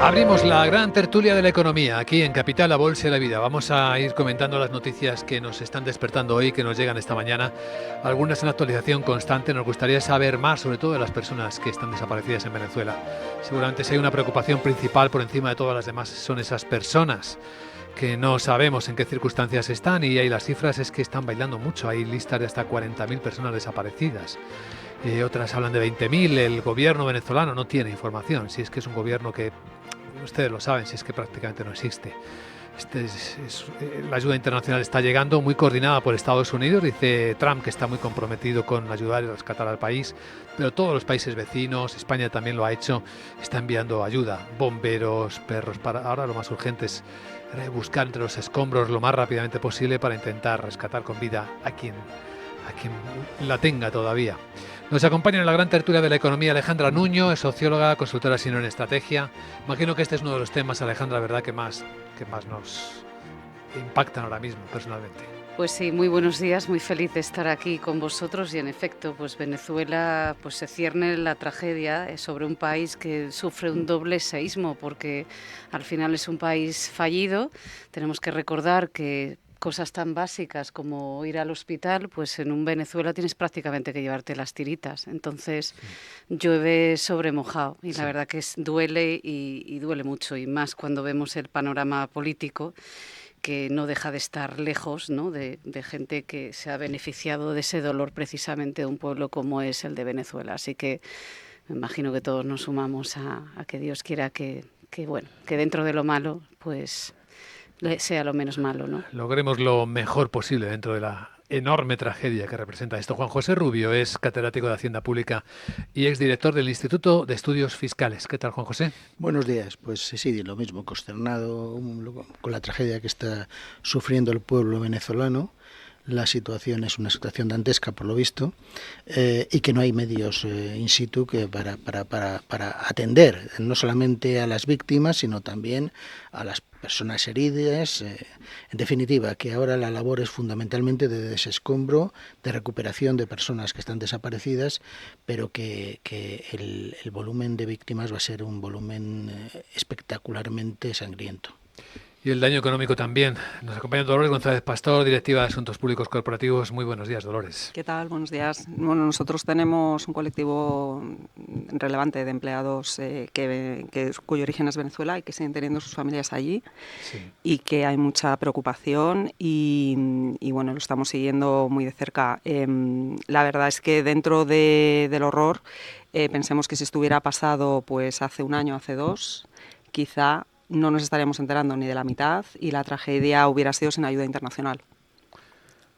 Abrimos la gran tertulia de la economía aquí en Capital, la Bolsa y la Vida. Vamos a ir comentando las noticias que nos están despertando hoy, que nos llegan esta mañana. Algunas en actualización constante. Nos gustaría saber más, sobre todo de las personas que están desaparecidas en Venezuela. Seguramente si hay una preocupación principal por encima de todas las demás son esas personas que no sabemos en qué circunstancias están, y ahí las cifras es que están bailando mucho. Hay listas de hasta 40.000 personas desaparecidas. Otras hablan de 20.000. El gobierno venezolano no tiene información, si es que es un gobierno que, ustedes lo saben, si es que prácticamente no existe. La ayuda internacional está llegando muy coordinada por Estados Unidos. Dice Trump que está muy comprometido con ayudar y rescatar al país, pero todos los países vecinos, España también lo ha hecho, está enviando ayuda, bomberos, perros. Ahora lo más urgente es buscar entre los escombros lo más rápidamente posible para intentar rescatar con vida a quien la tenga todavía. Nos acompaña en la gran tertulia de la economía Alejandra Nuño, es socióloga, consultora senior en estrategia. Imagino que este es uno de los temas, Alejandra, ¿verdad?, que más nos impactan ahora mismo personalmente. Pues sí, muy buenos días, muy feliz de estar aquí con vosotros. Y en efecto, pues Venezuela se cierne la tragedia sobre un país que sufre un doble seísmo, porque al final es un país fallido. Tenemos que recordar que cosas tan básicas como ir al hospital, pues en un Venezuela tienes prácticamente que llevarte las tiritas. Entonces llueve sobre mojado y la verdad que duele y duele mucho, y más cuando vemos el panorama político, que no deja de estar lejos, ¿no?, de gente que se ha beneficiado de ese dolor precisamente de un pueblo como es el de Venezuela. Así que me imagino que todos nos sumamos a que Dios quiera que dentro de lo malo, pues sea lo menos malo, ¿no? Logremos lo mejor posible dentro de la enorme tragedia que representa esto. Juan José Rubio es catedrático de Hacienda Pública y exdirector del Instituto de Estudios Fiscales. ¿Qué tal, Juan José? Buenos días. Pues sí, lo mismo, consternado con la tragedia que está sufriendo el pueblo venezolano. La situación es una situación dantesca, por lo visto, y que no hay medios in situ para atender no solamente a las víctimas, sino también a las personas heridas. En definitiva, que ahora la labor es fundamentalmente de desescombro, de recuperación de personas que están desaparecidas, pero que el volumen de víctimas va a ser un volumen espectacularmente sangriento. Y el daño económico también. Nos acompaña Dolores González Pastor, directiva de Asuntos Públicos Corporativos. Muy buenos días, Dolores. ¿Qué tal? Buenos días. Bueno, nosotros tenemos un colectivo relevante de empleados cuyo origen es Venezuela y que siguen teniendo sus familias allí. Sí. Y que hay mucha preocupación y bueno, lo estamos siguiendo muy de cerca. La verdad es que dentro del horror, pensemos que si estuviera pasado pues hace un año, hace dos, quizá no nos estaríamos enterando ni de la mitad y la tragedia hubiera sido sin ayuda internacional.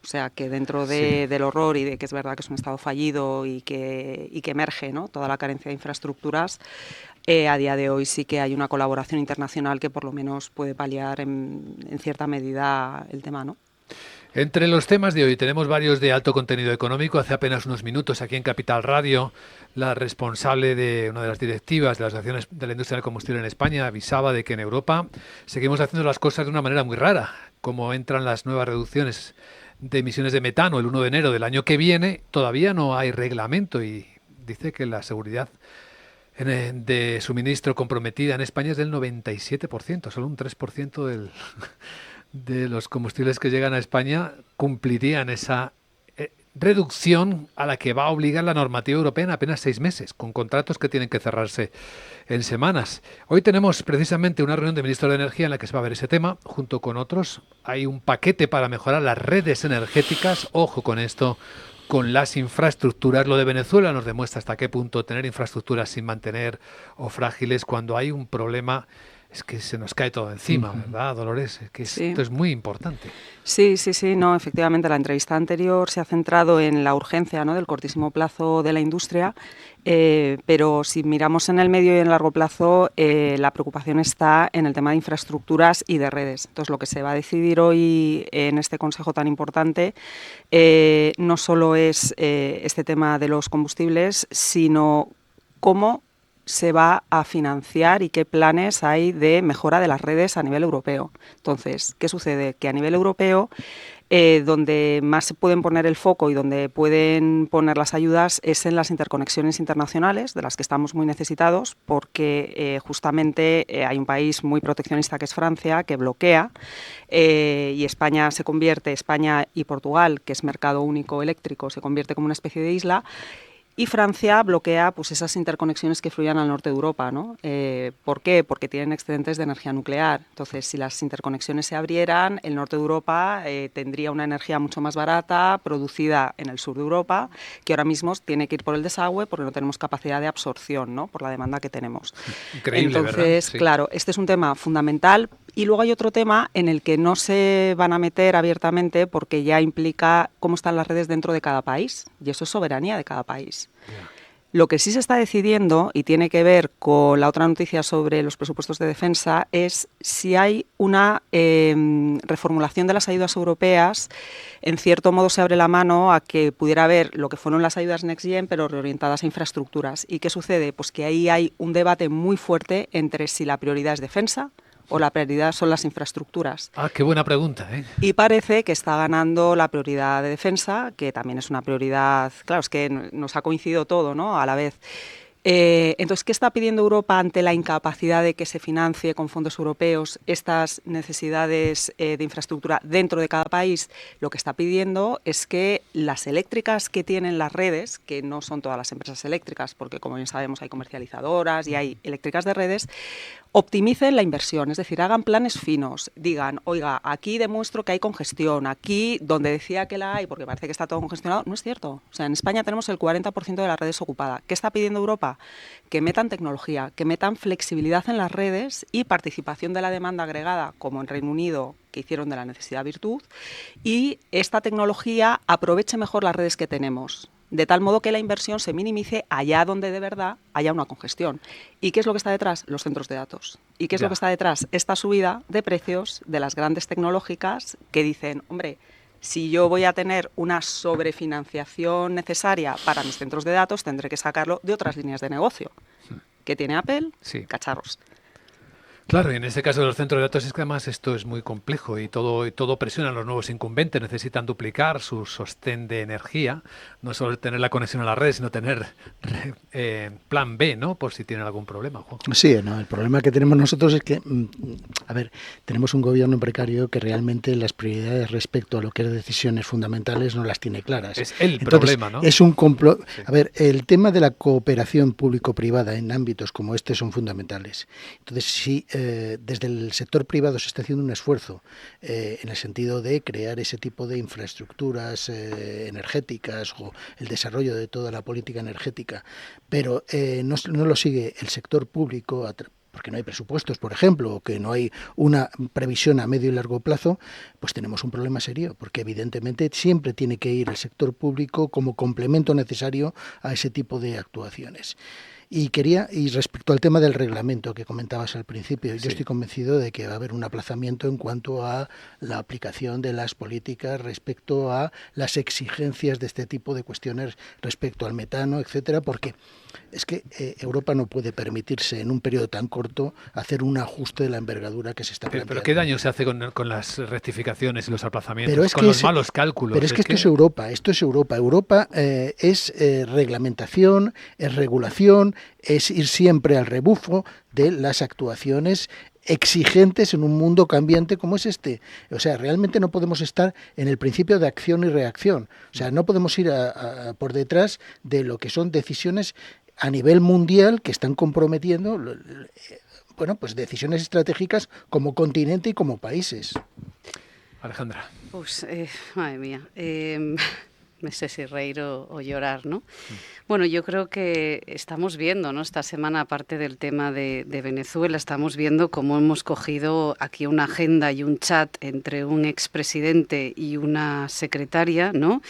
O sea, que dentro del horror y de que es verdad que es un Estado fallido y que emerge, ¿no?, toda la carencia de infraestructuras, a día de hoy sí que hay una colaboración internacional que por lo menos puede paliar en cierta medida el tema, ¿no? Entre los temas de hoy tenemos varios de alto contenido económico. Hace apenas unos minutos aquí en Capital Radio, la responsable de una de las directivas de las asociaciones de la industria del combustible en España avisaba de que en Europa seguimos haciendo las cosas de una manera muy rara. Como entran las nuevas reducciones de emisiones de metano el 1 de enero del año que viene, todavía no hay reglamento, y dice que la seguridad de suministro comprometida en España es del 97%, solo un 3% de los combustibles que llegan a España cumplirían esa reducción a la que va a obligar la normativa europea en apenas 6 meses, con contratos que tienen que cerrarse en semanas. Hoy tenemos precisamente una reunión de ministros de Energía en la que se va a ver ese tema, junto con otros. Hay un paquete para mejorar las redes energéticas. Ojo con esto, con las infraestructuras. Lo de Venezuela nos demuestra hasta qué punto tener infraestructuras sin mantener o frágiles cuando hay un problema es que se nos cae todo encima, ¿verdad, Dolores? Que esto es muy importante. Sí, no, efectivamente la entrevista anterior se ha centrado en la urgencia, ¿no?, del cortísimo plazo de la industria, pero si miramos en el medio y en el largo plazo, la preocupación está en el tema de infraestructuras y de redes. Entonces, lo que se va a decidir hoy en este consejo tan importante no solo es este tema de los combustibles, sino cómo se va a financiar y qué planes hay de mejora de las redes a nivel europeo. Entonces, ¿qué sucede? Que a nivel europeo, donde más se pueden poner el foco y donde pueden poner las ayudas es en las interconexiones internacionales, de las que estamos muy necesitados, porque justamente hay un país muy proteccionista que es Francia, que bloquea, y España y Portugal, que es mercado único eléctrico, se convierte como una especie de isla. Y Francia bloquea pues, esas interconexiones que fluyan al norte de Europa, ¿no? ¿Por qué? Porque tienen excedentes de energía nuclear. Entonces, si las interconexiones se abrieran, el norte de Europa tendría una energía mucho más barata, producida en el sur de Europa, que ahora mismo tiene que ir por el desagüe porque no tenemos capacidad de absorción, ¿no? Por la demanda que tenemos. Increíble, entonces, ¿verdad? Sí. claro, este es un tema fundamental. Y luego hay otro tema en el que no se van a meter abiertamente porque ya implica cómo están las redes dentro de cada país, y eso es soberanía de cada país. Yeah. Lo que sí se está decidiendo, y tiene que ver con la otra noticia sobre los presupuestos de defensa, es si hay una reformulación de las ayudas europeas. En cierto modo se abre la mano a que pudiera haber lo que fueron las ayudas Next Gen, pero reorientadas a infraestructuras. ¿Y qué sucede? Pues que ahí hay un debate muy fuerte entre si la prioridad es defensa o la prioridad son las infraestructuras. Ah, qué buena pregunta, ¿eh? Y parece que está ganando la prioridad de defensa, que también es una prioridad, claro, es que nos ha coincidido todo, ¿no? A la vez. Entonces, ¿qué está pidiendo Europa ante la incapacidad de que se financie con fondos europeos estas necesidades de infraestructura dentro de cada país? Lo que está pidiendo es que las eléctricas que tienen las redes, que no son todas las empresas eléctricas, porque como bien sabemos hay comercializadoras y hay eléctricas de redes, optimicen la inversión, es decir, hagan planes finos, digan, oiga, aquí demuestro que hay congestión, aquí donde decía que la hay, porque parece que está todo congestionado, no es cierto. O sea, en España tenemos el 40% de las redes ocupadas. ¿Qué está pidiendo Europa? Que metan tecnología, que metan flexibilidad en las redes y participación de la demanda agregada, como en Reino Unido, que hicieron de la necesidad virtud, y esta tecnología aproveche mejor las redes que tenemos, de tal modo que la inversión se minimice allá donde de verdad haya una congestión. ¿Y qué es lo que está detrás? Los centros de datos. ¿Y qué es lo que está detrás? Esta subida de precios de las grandes tecnológicas que dicen, hombre, si yo voy a tener una sobrefinanciación necesaria para mis centros de datos, tendré que sacarlo de otras líneas de negocio. ¿Qué tiene Apple? Sí. Cacharros. Claro, y en este caso de los centros de datos es que además esto es muy complejo y todo presiona a los nuevos incumbentes. Necesitan duplicar su sostén de energía, no solo tener la conexión a la red, sino tener plan B, ¿no? Por si tienen algún problema, Juanjo. Sí, no, el problema que tenemos nosotros es que, a ver, tenemos un gobierno precario que realmente las prioridades respecto a lo que es decisiones fundamentales no las tiene claras. Es el Entonces, problema, ¿no? Es un complot. Sí. A ver, el tema de la cooperación público-privada en ámbitos como este son fundamentales. Entonces, sí, desde el sector privado se está haciendo un esfuerzo en el sentido de crear ese tipo de infraestructuras energéticas o el desarrollo de toda la política energética, pero no lo sigue el sector público porque no hay presupuestos, por ejemplo, o que no hay una previsión a medio y largo plazo, pues tenemos un problema serio, porque evidentemente siempre tiene que ir el sector público como complemento necesario a ese tipo de actuaciones. Y respecto al tema del reglamento que comentabas al principio, yo estoy convencido de que va a haber un aplazamiento en cuanto a la aplicación de las políticas respecto a las exigencias de este tipo de cuestiones respecto al metano, etcétera, porque es que Europa no puede permitirse en un periodo tan corto hacer un ajuste de la envergadura que se está planteando. Pero ¿qué daño se hace con las rectificaciones y los aplazamientos, pero es con que los malos cálculos? Pero es que esto es Europa, Europa es reglamentación, es regulación, es ir siempre al rebufo de las actuaciones exigentes en un mundo cambiante como es este. O sea, realmente no podemos estar en el principio de acción y reacción. O sea, no podemos ir por detrás de lo que son decisiones a nivel mundial que están comprometiendo, bueno, pues decisiones estratégicas como continente y como países. Alejandra. Pues, madre mía, no sé si reír o llorar, ¿no? Bueno, yo creo que estamos viendo, ¿no? Esta semana, aparte del tema de Venezuela, estamos viendo cómo hemos cogido aquí una agenda y un chat entre un expresidente y una secretaria, ¿no?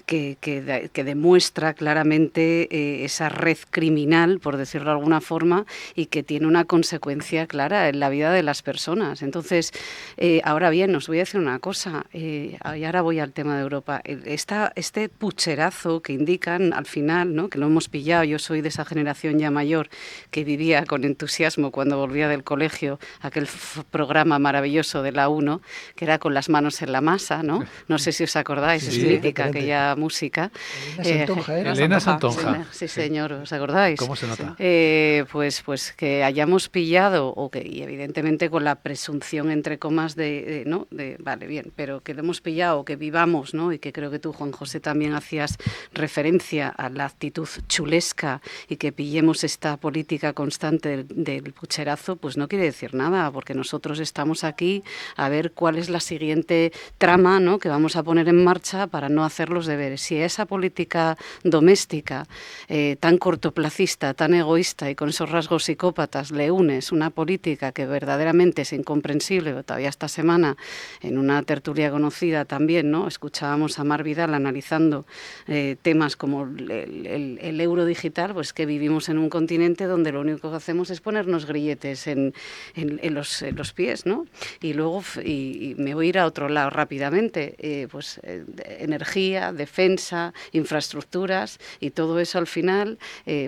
que demuestra claramente esa red criminal, por decirlo de alguna forma, y que tiene una consecuencia clara en la vida de las personas. Entonces, ahora bien, os voy a decir una cosa, y ahora voy al tema de Europa. Este pucherazo que indican al final, ¿no?, que lo hemos pillado, yo soy de esa generación ya mayor que vivía con entusiasmo cuando volvía del colegio aquel programa maravilloso de la 1, que era con las manos en la masa, ¿no? No sé si os acordáis, Sí, es mítica aquella música. Elena Santonja. Sí, señor, ¿os acordáis? ¿Cómo se nota? Pues que hayamos pillado, y evidentemente con la presunción, entre comas, vale, bien, pero que lo hemos pillado, que vivamos, ¿no? Y que creo que tú, Juan José, también hacías referencia a la actitud chulesca y que pillemos esta política constante del pucherazo, pues no quiere decir nada, porque nosotros estamos aquí a ver cuál es la siguiente trama, ¿no?, que vamos a poner en marcha para no hacer los deberes. Si a esa política doméstica tan cortoplacista, tan egoísta y con esos rasgos psicópatas le unes una política que verdaderamente es incomprensible, todavía esta semana en una tertulia conocida también, ¿no?, escuchábamos a Mar Vidal analizando temas como el euro digital, pues que vivimos en un continente donde lo único que hacemos es ponernos grilletes en los pies, ¿no? Y luego, y me voy a ir a otro lado rápidamente, energía, defensa, infraestructuras, y todo eso al final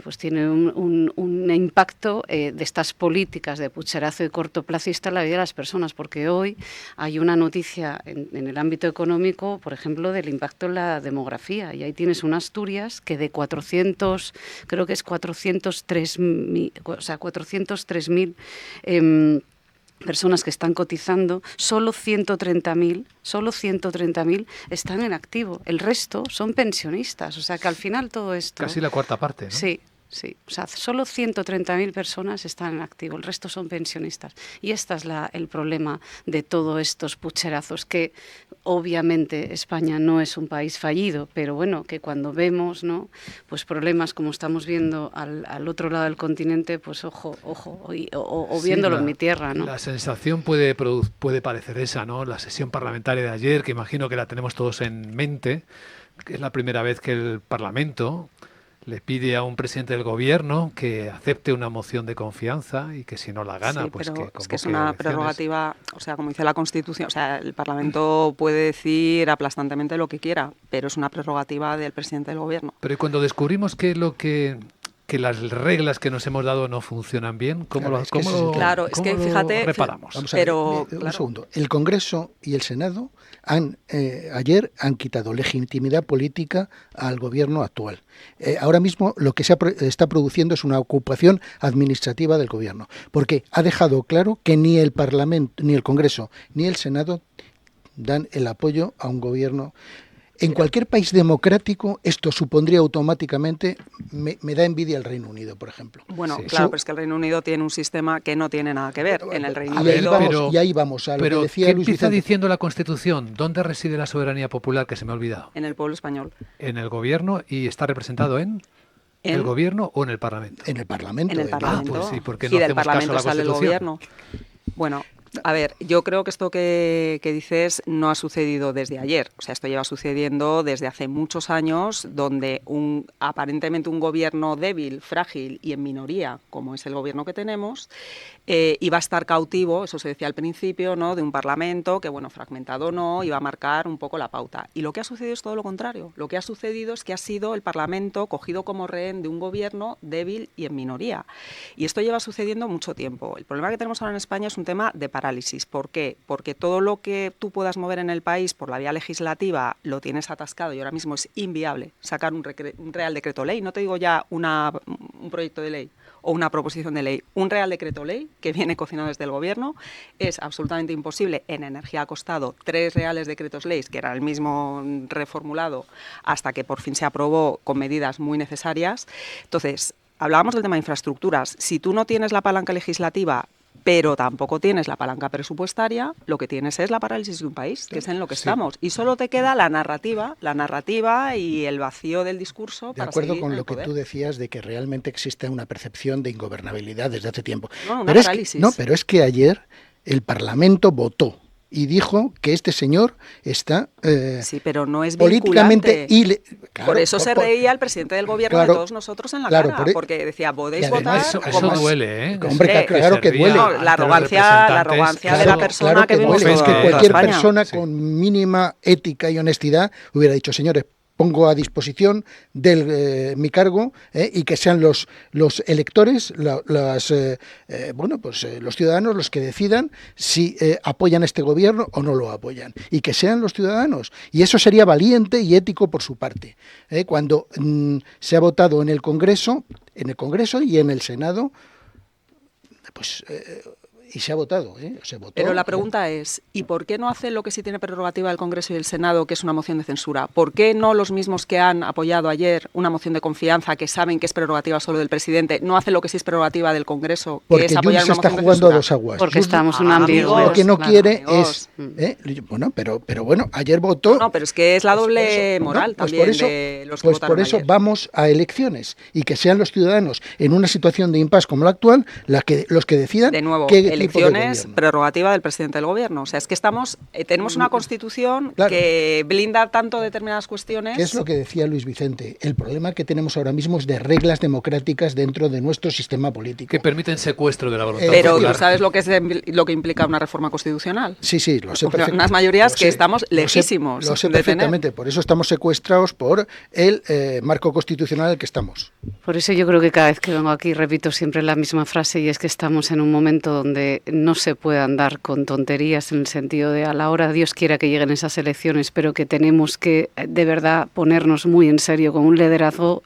pues tiene un impacto de estas políticas de pucherazo y cortoplacista en la vida de las personas, porque hoy hay una noticia en el ámbito económico, por ejemplo, del impacto en la demografía, y ahí tienes una Asturias que de 403.000 personas que están cotizando, solo 130.000 están en activo. El resto son pensionistas. O sea que al final todo esto... Casi la cuarta parte, ¿no? Sí. O sea, solo 130.000 personas están en activo, el resto son pensionistas. Y este es el problema de todos estos pucherazos, que obviamente España no es un país fallido, pero bueno, que cuando vemos, ¿no?, pues problemas como estamos viendo al otro lado del continente, pues ojo, o viéndolo en mi tierra, ¿no? La sensación puede parecer esa, ¿no? La sesión parlamentaria de ayer, que imagino que la tenemos todos en mente, que es la primera vez que el Parlamento le pide a un presidente del gobierno que acepte una moción de confianza y que si no la gana, sí, pues pero que es que es una prerrogativa, o sea, como dice la Constitución, o sea, el Parlamento puede decir aplastantemente lo que quiera, pero es una prerrogativa del presidente del gobierno. Pero ¿y cuando descubrimos que las reglas que nos hemos dado no funcionan bien, ¿cómo lo reparamos? Vamos a ver, un segundo. El Congreso y el Senado ayer han quitado legitimidad política al gobierno actual. Ahora mismo lo que está produciendo es una ocupación administrativa del gobierno, porque ha dejado claro que ni el Parlamento, ni el Congreso, ni el Senado dan el apoyo a un gobierno. En cualquier país democrático esto supondría automáticamente, me da envidia el Reino Unido, por ejemplo. Bueno, sí, claro, pero es que el Reino Unido tiene un sistema que no tiene nada que ver. En el Reino Unido... Y ahí vamos a lo que decía ¿qué Luis empieza Vicente? diciendo la Constitución? ¿Dónde reside la soberanía popular, que se me ha olvidado? En el pueblo español. En el gobierno, y está representado en el gobierno o en el Parlamento. En el Parlamento. En el Parlamento. Pues sí, porque no del hacemos Parlamento caso a la sale el Constitución. gobierno. Bueno, a ver, yo creo que esto que dices no ha sucedido desde ayer. O sea, esto lleva sucediendo desde hace muchos años, donde aparentemente un gobierno débil, frágil y en minoría, como es el gobierno que tenemos, iba a estar cautivo, eso se decía al principio, ¿no?, de un Parlamento que, bueno, fragmentado no, iba a marcar un poco la pauta. Y lo que ha sucedido es todo lo contrario. Lo que ha sucedido es que ha sido el Parlamento cogido como rehén de un gobierno débil y en minoría. Y esto lleva sucediendo mucho tiempo. El problema que tenemos ahora en España es un tema de parálisis. ¿Por qué? Porque todo lo que tú puedas mover en el país por la vía legislativa lo tienes atascado y ahora mismo es inviable sacar un real decreto ley. No te digo ya un proyecto de ley o una proposición de ley. Un real decreto ley que viene cocinado desde el gobierno es absolutamente imposible. En energía ha costado 3 reales decretos leyes, que era el mismo reformulado, hasta que por fin se aprobó con medidas muy necesarias. Entonces, hablábamos del tema de infraestructuras. Si tú no tienes la palanca legislativa, pero tampoco tienes la palanca presupuestaria, lo que tienes es la parálisis de un país, que es en lo que estamos. Y solo te queda la narrativa y el vacío del discurso. De acuerdo con lo que tú decías de que realmente existe una percepción de ingobernabilidad desde hace tiempo. No, una parálisis. Pero es que ayer el Parlamento votó y dijo que este señor está sí, pero no es políticamente claro, por eso se reía el presidente del gobierno de todos nosotros en la cara, porque decía, podéis votar... Eso duele, ¿eh? Hombre, claro que duele. No, la arrogancia de la persona que vimos es que cualquier España. persona con mínima ética y honestidad hubiera dicho, señores, pongo a disposición de mi cargo y que sean los electores, los ciudadanos los que decidan si apoyan este gobierno o no lo apoyan. Y que sean los ciudadanos. Y eso sería valiente y ético por su parte. Cuando se ha votado en el Congreso y en el Senado, pues... y se ha votado, se votó. Pero la pregunta es, ¿y por qué no hace lo que sí tiene prerrogativa el Congreso y el Senado, que es una moción de censura? ¿Por qué no los mismos que han apoyado ayer una moción de confianza, que saben que es prerrogativa solo del presidente, no hacen lo que sí es prerrogativa del Congreso, que es apoyar una moción de censura? Porque está jugando a dos aguas. Porque estamos en ambiguos. Lo que no quiere es... Bueno, pero bueno, ayer votó... No, pero es que es la doble moral también de los que votaron por eso ayer. vamos a elecciones y que sean los ciudadanos en una situación de impasse como la actual los que decidan de nuevo, qué elecciones prerrogativa del presidente del gobierno. O sea, es que tenemos una constitución que blinda tanto determinadas cuestiones. ¿Qué es lo que decía Luis Vicente? El problema que tenemos ahora mismo es de reglas democráticas dentro de nuestro sistema político. Que permiten secuestro de la voluntad pero popular. ¿tú sabes lo que implica una reforma constitucional? Sí, lo sé perfectamente. Unas mayorías que estamos lejísimos. Lo sé perfectamente, por eso estamos secuestrados por el marco constitucional en el que estamos. Por eso yo creo que cada vez que vengo aquí repito siempre la misma frase, y es que estamos en un momento donde no se puede andar con tonterías, en el sentido de a la hora Dios quiera que lleguen esas elecciones, pero que tenemos que de verdad ponernos muy en serio con un liderazgo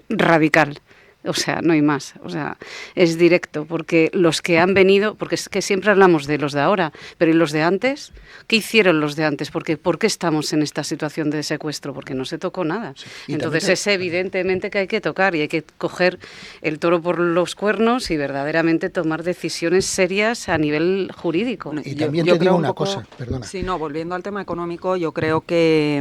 radical. O sea, no hay más, o sea, es directo, porque los que han venido, porque es que siempre hablamos de los de ahora, pero ¿y los de antes? ¿Qué hicieron los de antes? ¿Por qué estamos en esta situación de secuestro? Porque no se tocó nada. Sí, entonces es evidentemente que hay que tocar y hay que coger el toro por los cuernos y verdaderamente tomar decisiones serias a nivel jurídico. Y también te digo una cosa, perdona. Sí, no, volviendo al tema económico, yo creo que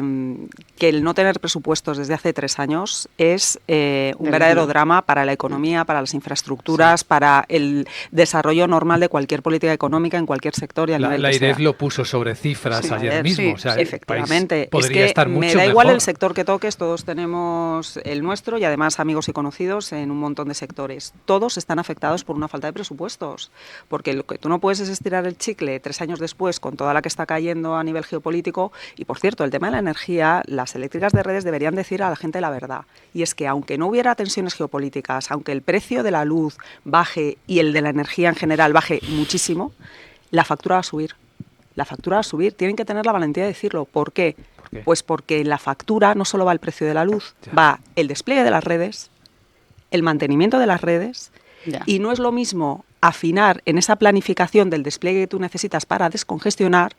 el no tener presupuestos desde hace 3 años es un verdadero drama para la economía, para las infraestructuras, para el desarrollo normal de cualquier política económica en cualquier sector y a nivel La IREF lo puso sobre cifras ayer mismo. Sí, o sea, efectivamente. Podría estar mucho me da mejor. igual el sector que toques, todos tenemos el nuestro y además amigos y conocidos en un montón de sectores. Todos están afectados por una falta de presupuestos, porque lo que tú no puedes es estirar el chicle 3 años después con toda la que está cayendo a nivel geopolítico. Y por cierto, el tema de la energía, las eléctricas de redes deberían decir a la gente la verdad, y es que aunque no hubiera tensiones geopolíticas, aunque el precio de la luz baje y el de la energía en general baje muchísimo, la factura va a subir. La factura va a subir. Tienen que tener la valentía de decirlo. ¿Por qué? Pues porque en la factura no solo va el precio de la luz, va el despliegue de las redes, el mantenimiento de las redes, y no es lo mismo afinar en esa planificación del despliegue que tú necesitas para descongestionar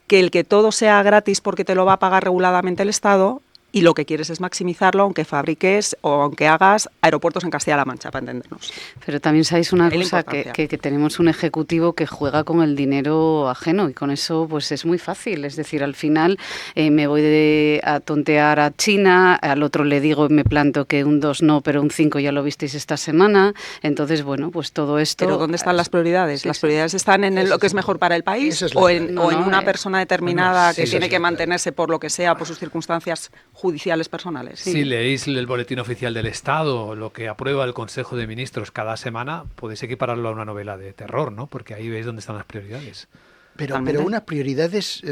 que el que todo sea gratis porque te lo va a pagar reguladamente el Estado, y lo que quieres es maximizarlo, aunque fabriques o aunque hagas aeropuertos en Castilla-La Mancha, para entendernos. Pero también sabéis una cosa, que tenemos un ejecutivo que juega con el dinero ajeno, y con eso pues es muy fácil. Es decir, al final me voy a tontear a China, al otro le digo, me planto que un 2 no, pero un 5 ya lo visteis esta semana. Entonces, bueno, pues todo esto... ¿Pero dónde están las prioridades? ¿Las prioridades están en lo que es mejor para el país o en una persona determinada que tiene que mantenerse por lo que sea, por sus circunstancias judiciales personales? Si leéis el boletín oficial del Estado, lo que aprueba el Consejo de Ministros cada semana, podéis equipararlo a una novela de terror, ¿no? Porque ahí veis dónde están las prioridades. Pero unas prioridades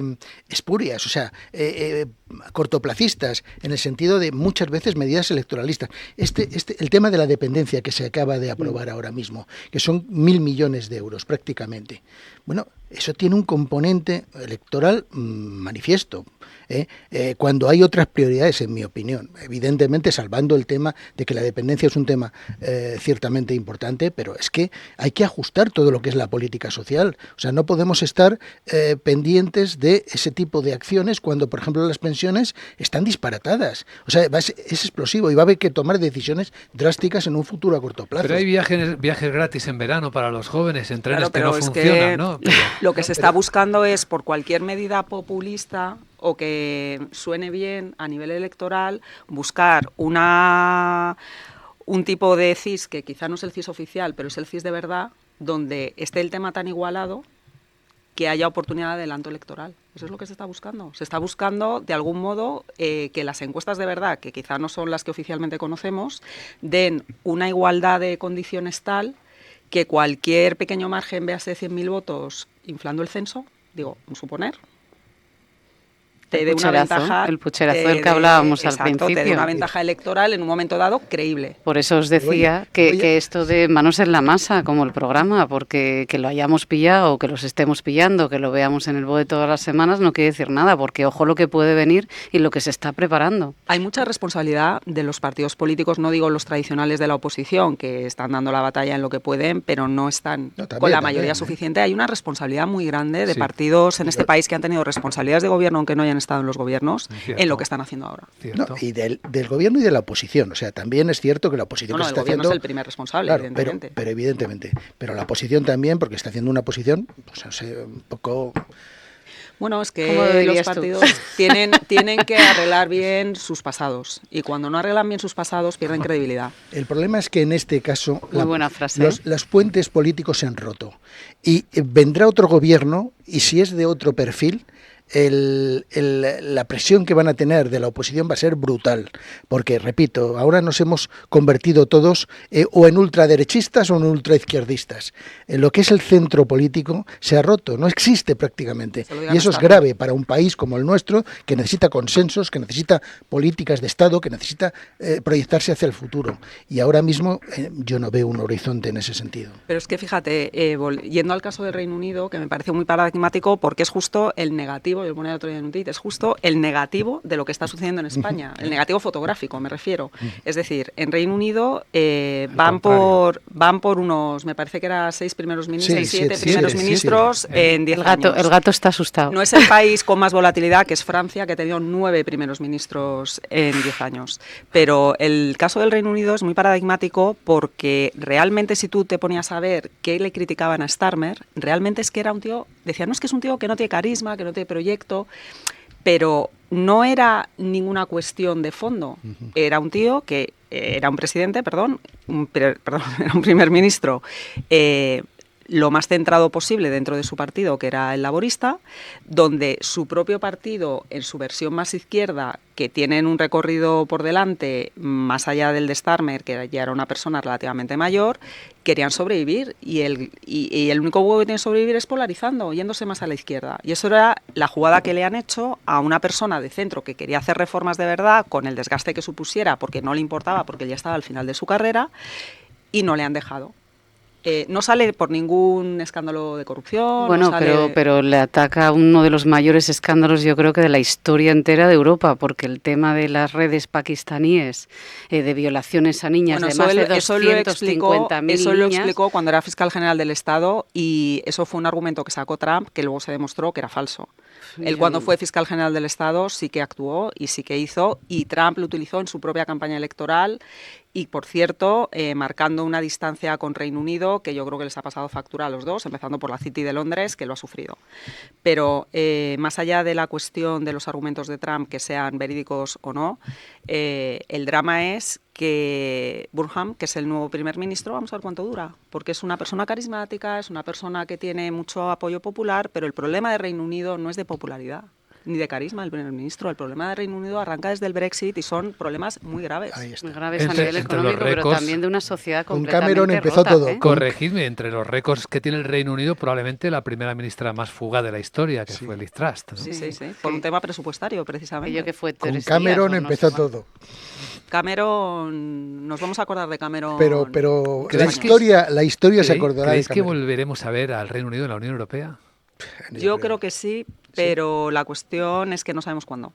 espurias, o sea, cortoplacistas, en el sentido de muchas veces medidas electoralistas. El tema de la dependencia que se acaba de aprobar ahora mismo, que son 1.000 millones de euros prácticamente. Bueno, eso tiene un componente electoral manifiesto. Cuando hay otras prioridades, en mi opinión, evidentemente salvando el tema de que la dependencia es un tema ciertamente importante, pero es que hay que ajustar todo lo que es la política social. O sea, no podemos estar pendientes de ese tipo de acciones cuando, por ejemplo, las pensiones están disparatadas. O sea, es explosivo y va a haber que tomar decisiones drásticas en un futuro a corto plazo. Pero hay viajes gratis en verano para los jóvenes, en trenes que no funcionan, ¿no? Lo que se está buscando es, por cualquier medida populista o que suene bien a nivel electoral, buscar un tipo de CIS que quizá no es el CIS oficial, pero es el CIS de verdad, donde esté el tema tan igualado que haya oportunidad de adelanto electoral. Eso es lo que se está buscando. Se está buscando, de algún modo, que las encuestas de verdad, que quizá no son las que oficialmente conocemos, den una igualdad de condiciones tal que cualquier pequeño margen, véase 100.000 votos inflando el censo, digo, suponer, te dé una ventaja, el pucherazo del que hablábamos al principio. Te dé una ventaja electoral en un momento dado creíble. Por eso os decía que esto de manos en la masa, como el programa, porque que lo hayamos pillado, que los estemos pillando, que lo veamos en el BOE todas las semanas, no quiere decir nada, porque ojo lo que puede venir y lo que se está preparando. Hay mucha responsabilidad de los partidos políticos, no digo los tradicionales de la oposición, que están dando la batalla en lo que pueden, pero no están con la mayoría suficiente. Hay una responsabilidad muy grande de partidos en este país que han tenido responsabilidades de gobierno, aunque no hayan estado en los gobiernos, en lo que están haciendo ahora. No, y del gobierno y de la oposición. O sea, también es cierto que la oposición está haciendo... el gobierno es el primer responsable, claro, evidentemente. Pero evidentemente. Pero la oposición también, porque está haciendo una posición, pues no sé, un poco... Bueno, es que los partidos tienen que arreglar bien sus pasados. Y cuando no arreglan bien sus pasados, pierden credibilidad. El problema es que en este caso buena frase. Los puentes políticos se han roto. Y vendrá otro gobierno, y si es de otro perfil... la presión que van a tener de la oposición va a ser brutal, porque, repito, ahora nos hemos convertido todos o en ultraderechistas o en ultraizquierdistas. Lo que es el centro político se ha roto, no existe prácticamente, y eso es grave para un país como el nuestro, que necesita consensos, que necesita políticas de Estado, que necesita proyectarse hacia el futuro, y ahora mismo yo no veo un horizonte en ese sentido. Pero es que fíjate, yendo al caso del Reino Unido, que me parece muy paradigmático, porque es justo el negativo, yo lo ponía el otro día en un tuit, es justo el negativo de lo que está sucediendo en España, el negativo fotográfico, me refiero. Es decir, en Reino Unido van por unos, me parece que era 6 primeros ministros, 7 primeros ministros en 10 años. El gato está asustado. No es el país con más volatilidad, que es Francia, que ha tenido 9 primeros ministros en 10 años. Pero el caso del Reino Unido es muy paradigmático porque realmente, si tú te ponías a ver qué le criticaban a Starmer, realmente es que era un tío, decían, no, es que es un tío que no tiene carisma, que no tiene proyecto, pero no era ninguna cuestión de fondo. Era un tío que era un presidente, era un primer ministro lo más centrado posible dentro de su partido, que era el laborista, donde su propio partido, en su versión más izquierda, que tienen un recorrido por delante más allá del de Starmer, que ya era una persona relativamente mayor, querían sobrevivir, y el único huevo que tiene sobrevivir es polarizando, yéndose más a la izquierda. Y eso era la jugada que le han hecho a una persona de centro que quería hacer reformas de verdad, con el desgaste que supusiera, porque no le importaba, porque ya estaba al final de su carrera, y no le han dejado. No sale por ningún escándalo de corrupción. Bueno, no sale pero le ataca uno de los mayores escándalos, yo creo que de la historia entera de Europa, porque el tema de las redes pakistaníes, de violaciones a niñas, de más de 250.000 niñas... Eso lo explicó cuando era fiscal general del Estado, y eso fue un argumento que sacó Trump, que luego se demostró que era falso. Él, cuando fue fiscal general del Estado, sí que actuó y sí que hizo, y Trump lo utilizó en su propia campaña electoral, y, por cierto, marcando una distancia con Reino Unido, que yo creo que les ha pasado factura a los dos, empezando por la City de Londres, que lo ha sufrido. Pero, más allá de la cuestión de los argumentos de Trump, que sean verídicos o no, el drama es que Burham, que es el nuevo primer ministro, vamos a ver cuánto dura, porque es una persona carismática, es una persona que tiene mucho apoyo popular, pero el problema de Reino Unido no es de popularidad ni de carisma del primer ministro. El problema de Reino Unido arranca desde el Brexit y son problemas muy graves. Muy graves a nivel económico, pero también de una sociedad completamente Cameron empezó rota, todo. Corregidme, entre los récords que tiene el Reino Unido, probablemente la primera ministra más fugaz de la historia, que fue Liz Truss, ¿no? Sí. Por un tema presupuestario, precisamente. Aquello que fue Con Cameron empezó todo. Cameron, nos vamos a acordar de Cameron. Pero la historia se acordará de Cameron. ¿Creéis que volveremos a ver al Reino Unido en la Unión Europea? Yo creo que sí, pero la cuestión es que no sabemos cuándo.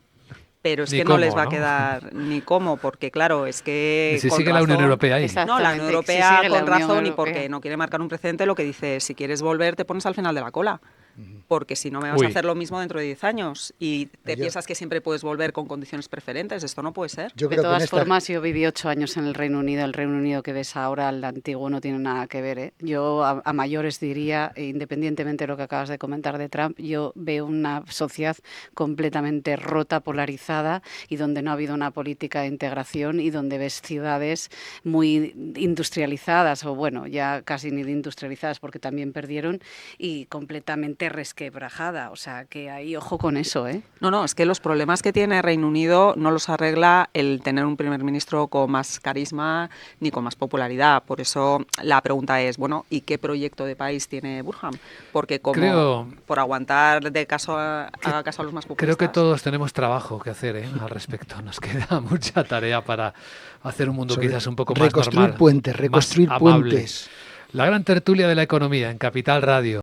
Pero es ni que cómo, no les va a quedar ni cómo, porque claro, es que... Si sigue la Unión Europea ahí. No, la Unión Europea con razón, y porque no quiere marcar un precedente, lo que dice, si quieres volver te pones al final de la cola. Porque si no me vas a hacer lo mismo dentro de 10 años y te piensas que siempre puedes volver con condiciones preferentes, esto no puede ser. De todas formas, yo viví 8 años en el Reino Unido que ves ahora, el antiguo, no tiene nada que ver, ¿eh? Yo a mayores diría, independientemente de lo que acabas de comentar de Trump, yo veo una sociedad completamente rota, polarizada, y donde no ha habido una política de integración, y donde ves ciudades muy industrializadas, o bueno, ya casi ni industrializadas porque también perdieron, y completamente totalmente resquebrajada. O sea, que ahí ojo con eso, ¿eh? No, es que los problemas que tiene Reino Unido no los arregla el tener un primer ministro con más carisma ni con más popularidad. Por eso la pregunta es, bueno, ¿y qué proyecto de país tiene Burham? Porque por aguantar de caso haga caso a los más populistas. Creo que todos tenemos trabajo que hacer al respecto. Nos queda mucha tarea para hacer un mundo quizás un poco más normal. Reconstruir puentes. La gran tertulia de la economía en Capital Radio.